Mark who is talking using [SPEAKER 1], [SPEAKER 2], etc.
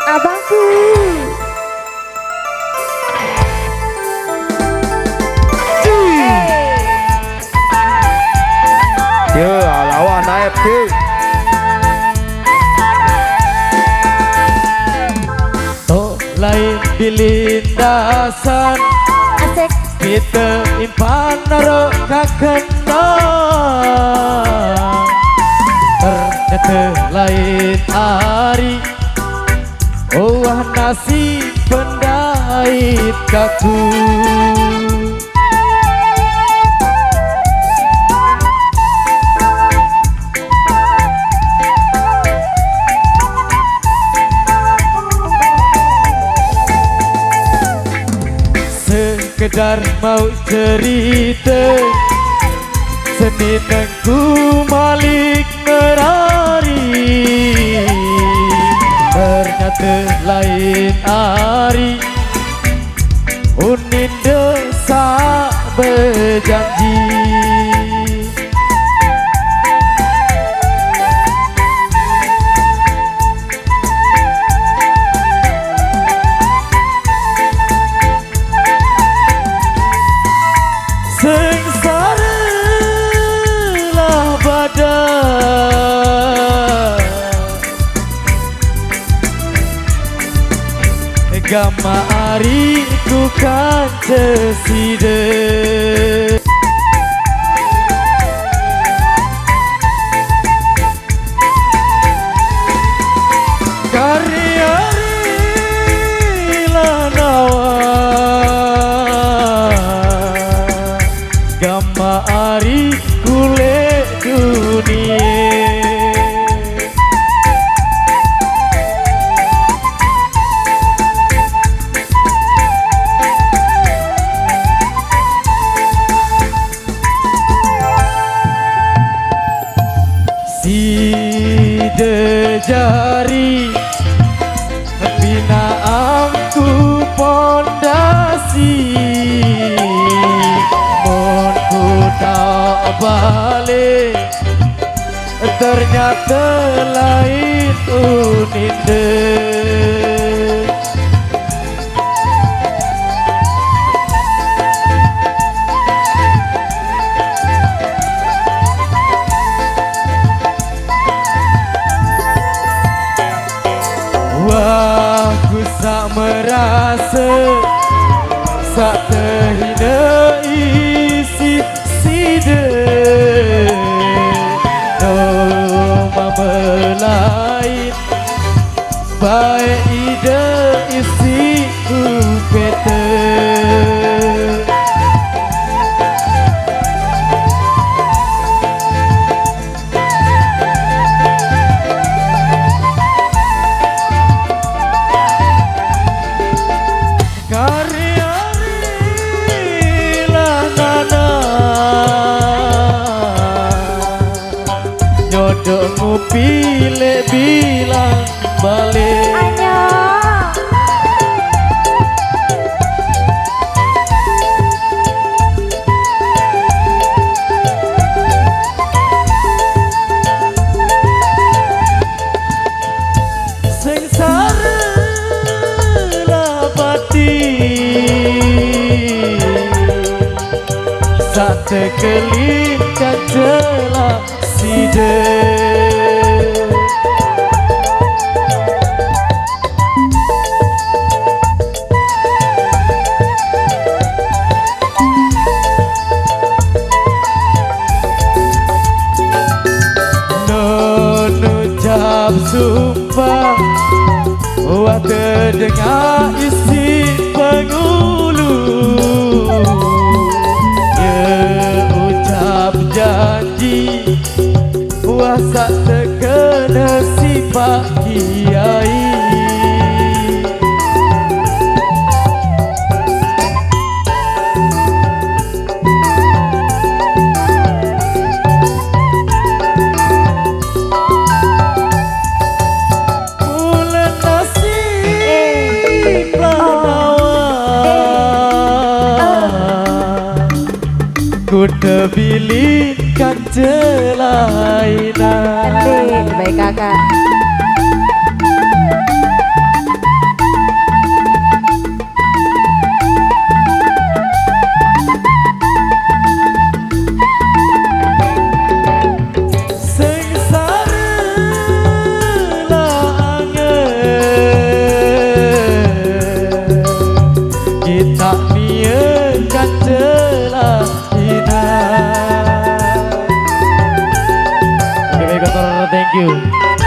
[SPEAKER 1] Abangku.
[SPEAKER 2] Yo, lawan naik cuy.
[SPEAKER 3] Tok lain bilindasan
[SPEAKER 1] Asik.
[SPEAKER 3] kita impan naro kakena. Ternyata lain hari wah nasib pendait kaku. Sekedar mau cerita seninengku malik merari. Ternyata lain hari unin desa berjanji. Sengsaralah badan Gama ari ku kan ceside. Karya-ari lanawa Gama ari kule dunia. Side jari bina aku pondasi mon ku tak balik ternyata lain uninde. Wah, ku sak merasa sak terhina isi sida. Noma melain baik ide isi kupete. Nyodokmu pilih bilang balik.
[SPEAKER 1] Ayo.
[SPEAKER 3] Sengsara lah batin sak tekelin kacelah side. Non ucap sumpah wah terdengar isi pengulu. Ya ucap janji puasa terkena sifat kiai. Bulan nasib lanawa ku terbilingkan celainan.
[SPEAKER 1] Baik kakak.
[SPEAKER 3] kotor, thank you.